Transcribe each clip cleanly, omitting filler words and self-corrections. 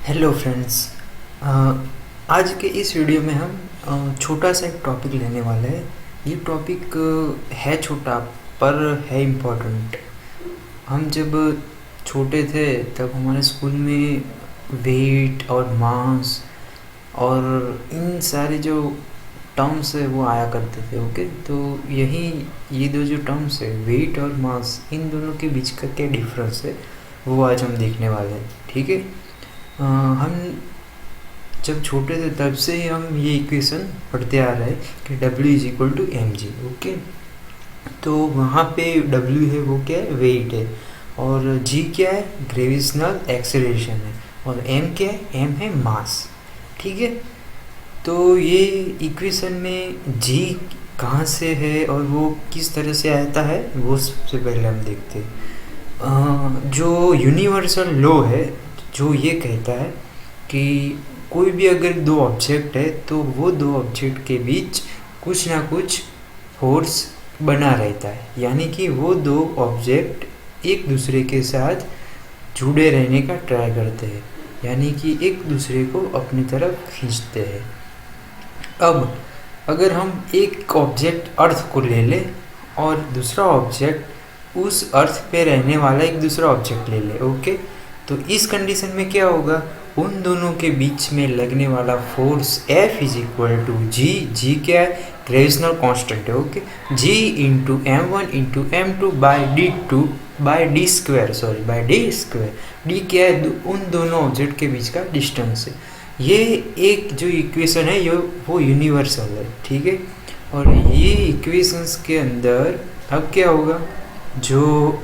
Hello friends. आज के इस वीडियो में हम छोटा सा एक टॉपिक लेने वाले हैं। ये टॉपिक है छोटा पर है इम्पोर्टेंट। हम जब छोटे थे तब हमारे स्कूल में वेट और मास और इन सारे जो टर्म्स है वो आया करते थे। ओके, तो यही ये दो जो टर्म्स है वेट और मास, इन दोनों के बीच का क्या डिफरेंस है वो आज हम देखने वाले हैं। ठीक है। हम जब छोटे थे तब से ही हम ये इक्वेशन पढ़ते आ रहे हैं कि W = mg। ओके, तो वहाँ पे W है वो क्या है, वेट है, और G क्या है, ग्रेविटेशनल एक्सेलरेशन है, और M क्या है, M है मास। ठीक है। तो ये इक्वेशन में G कहाँ से है और वो किस तरह से आता है वो सबसे पहले हम देखते हैं। जो यूनिवर्सल लॉ है जो ये कहता है कि कोई भी अगर दो ऑब्जेक्ट है तो वो दो ऑब्जेक्ट के बीच कुछ ना कुछ फोर्स बना रहता है, यानी कि वो दो ऑब्जेक्ट एक दूसरे के साथ जुड़े रहने का ट्राई करते हैं, यानी कि एक दूसरे को अपनी तरफ खींचते हैं। अब अगर हम एक ऑब्जेक्ट अर्थ को ले लें और दूसरा ऑब्जेक्ट उस अर्थ पे रहने वाला एक दूसरा ऑब्जेक्ट ले ले, ओके, तो इस कंडीशन में क्या होगा, उन दोनों के बीच में लगने वाला फोर्स F = G क्या है, ग्रेविटेशनल कांस्टेंट है। Okay, G × m1 × m2 by d², d क्या है, उन दोनों ऑब्जेक्ट के बीच का डिस्टेंस है। ये एक जो इक्वेशन है ये वो यूनिवर्सल है। ठीक है। और ये इक्वेशंस के अंदर अब क्या होगा, जो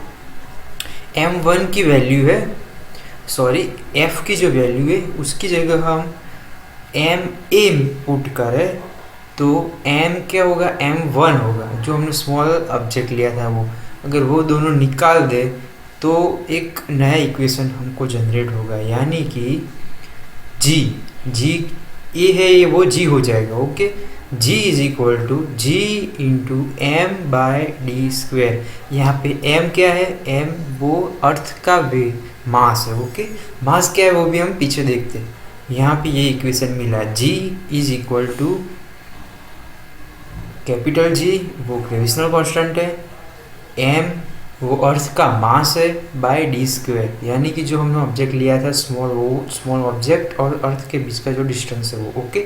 m1 की वैल्यू है, सॉरी f की जो वैल्यू है उसकी जगह हम m पुट करें तो m क्या होगा, m1 होगा, जो हमने स्मॉल ऑब्जेक्ट लिया था वो, अगर वो दोनों निकाल दे तो एक नया इक्वेशन हमको जनरेट होगा, यानी कि g ये है, ये वो g हो जाएगा। Okay, G = G × m/d²। यहाँ पे m क्या है, m वो अर्थ का वे मास है। ओके, मास क्या है वो भी हम पीछे देखते हैं। यहाँ पे ये इक्वेशन मिला, G = कैपिटल G वो ग्रेविटेशनल कांस्टेंट है, m वो अर्थ का मास है बाय d², यानी कि जो हमने ऑब्जेक्ट लिया था स्मॉल, वो स्मॉल ऑब्जेक्ट और अर्थ के बीच का जो डिस्टेंस है वो। ओके,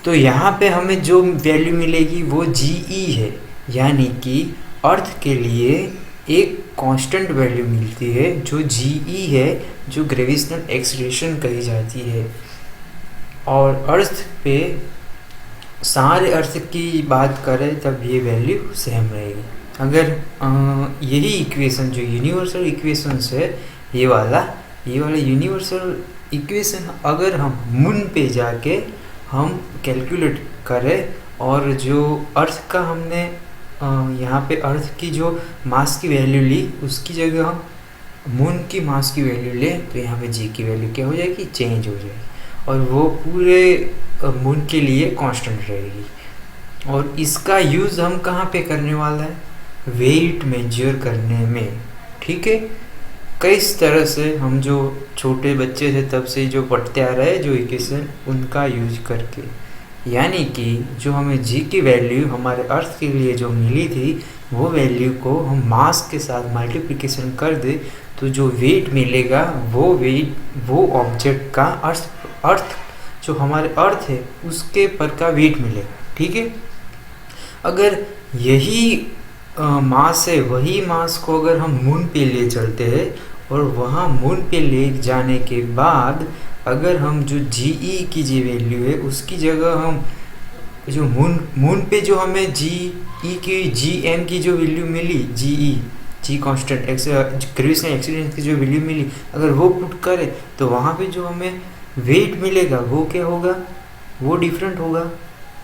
तो यहाँ पे हमें जो वैल्यू मिलेगी वो GE है, यानी कि अर्थ के लिए एक कांस्टेंट वैल्यू मिलती है जो GE है, जो ग्रेविटेशनल एक्सेलरेशन कही जाती है। और अर्थ पे सारे अर्थ की बात करें तब ये वैल्यू सेम रहेगी। अगर यही इक्वेशन जो यूनिवर्सल इक्वेशंस है, ये वाला यूनिवर्सल इक्वेशन अगर हम मून पे जाके हम कैलकुलेट करें और जो अर्थ का हमने यहाँ पे अर्थ की जो मास की वैल्यू ली उसकी जगह हम मून की मास की वैल्यू लें तो यहाँ पे जी की वैल्यू क्या हो जाएगी, चेंज हो जाएगी, और वो पूरे मून के लिए कांस्टेंट रहेगी। और इसका यूज़ हम कहाँ पे करने वाला है, वेट मेजर करने में। ठीक है। कई तरह से हम जो छोटे बच्चे थे तब से जो पढ़ते आ रहे हैं जो इक्वेशन, उनका यूज करके, यानी कि जो हमें जी की वैल्यू हमारे अर्थ के लिए जो मिली थी वो वैल्यू को हम मास के साथ मल्टीप्लिकेशन कर दे तो जो वेट मिलेगा वो ऑब्जेक्ट का अर्थ जो हमारे अर्थ है उसके पर का वेट मिलेगा। ठीक है। अगर यही मास है, वही मास को अगर हम मून पे ले चलते हैं और वहाँ मून पे ले जाने के बाद अगर हम जो GE की जी वैल्यू है उसकी जगह हम जो मून पे जो हमें GE की GM की जो वैल्यू मिली, जी कांस्टेंट ग्रेविटेशनल एक्सेलरेशन की जो वैल्यू मिली, अगर वो पुट करें तो वहाँ पे जो हमें वेट मिलेगा वो क्या होगा, वो डिफरेंट होगा।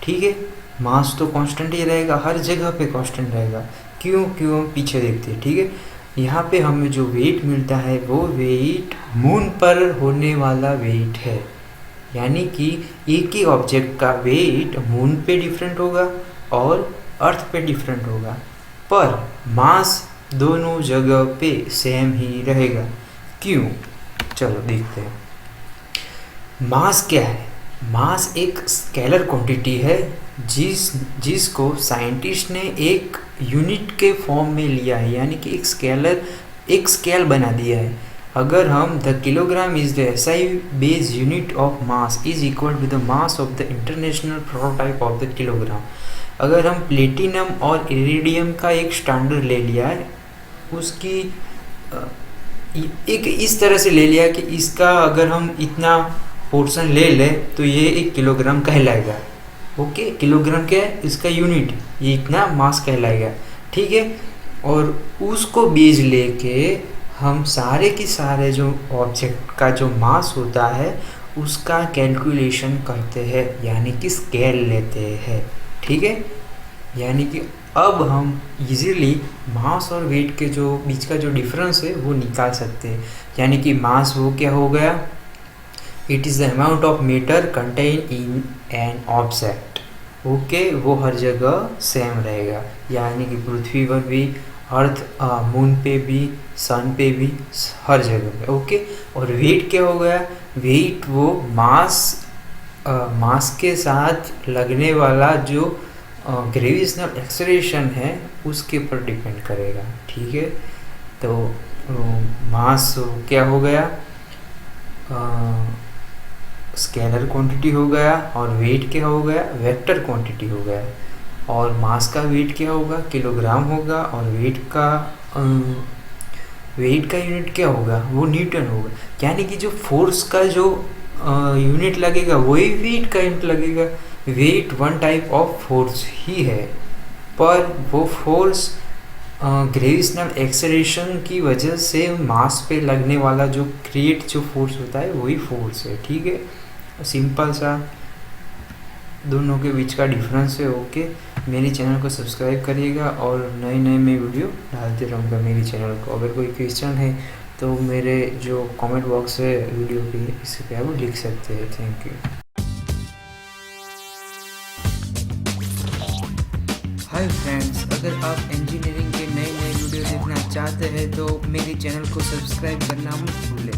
ठीक है। मास तो कांस्टेंट ही रहेगा, हर जगह पे कांस्टेंट रहेगा। क्यों पीछे देखते हैं। ठीक है। यहाँ पे हमें जो वेट मिलता है वो वेट मून पर होने वाला वेट है, यानी कि एक ही ऑब्जेक्ट का वेट मून पे डिफरेंट होगा और अर्थ पे डिफरेंट होगा, पर मास दोनों जगह पे सेम ही रहेगा। क्यों, चलो देखते हैं। मास क्या है? मास एक स्केलर क्वांटिटी है जिसको साइंटिस्ट ने एक यूनिट के फॉर्म में लिया है, यानी कि एक स्केल बना दिया है। अगर हम the kilogram is the SI base unit of mass is equal to the mass of the international prototype of the kilogram. अगर हम प्लेटिनम और इरिडियम का एक स्टैंडर्ड ले लिया है, उसकी एक इस तरह से ले लिया कि इसका अगर हम इतना पोर्शन ले लें तो ये 1 किलोग्राम कहलाएगा। ओके, किलोग्राम क्या है? इसका यूनिट, ये इतना मास कहलाएगा, ठीक है। और उसको बेस लेके हम सारे के सारे जो ऑब्जेक्ट का जो मास होता है उसका कैलकुलेशन करते हैं, यानी कि स्केल लेते हैं, ठीक है। यानी कि अब हम इजीली मास और वेट के जो बीच का जो डिफरेंस है वो निकाल सकते हैं। यानी कि मास वो क्या हो गया? It is the amount of matter contain in an object. Okay, वो हर जगह सेम रहेगा, यानी कि पृथ्वी पर भी, अर्थ मून पे भी, सन पे भी, हर जगह पे। ओके, और वेट क्या हो गया? वेट वो मास के साथ लगने वाला जो ग्रेविटेशनल एक्सेलरेशन है उसके ऊपर डिपेंड करेगा, ठीक है। तो मास क्या हो गया? स्केलर क्वांटिटी हो गया, और वेट क्या हो गया? वेक्टर क्वांटिटी हो गया। और मास का वेट क्या होगा? किलोग्राम होगा, और वेट का यूनिट क्या होगा? वो न्यूटन होगा। यानी कि जो फोर्स का जो यूनिट लगेगा वही वेट का यूनिट लगेगा। Weight one type of force ही है, पर वो फोर्स ग्रेविटेशनल एक्सेलरेशन की वजह से मास पे लगने वाला जो जो फोर्स होता है वही फोर्स है, ठीक है। सिंपल सा दोनों के बीच का डिफरेंस है। ओके, मेरे चैनल को सब्सक्राइब करिएगा और नए नए मैं वीडियो डालते रहूँगा मेरे चैनल को। अगर कोई क्वेश्चन है तो मेरे जो कमेंट बॉक्स है वीडियो के, इस पे आप लिख सकते हैं। Thank you. हाय फ्रेंड्स, अगर आप इंजीनियरिंग के नए नए वीडियो देखना चाहते हैं तो मेरे चैनल को सब्सक्राइब करना मत भूलें।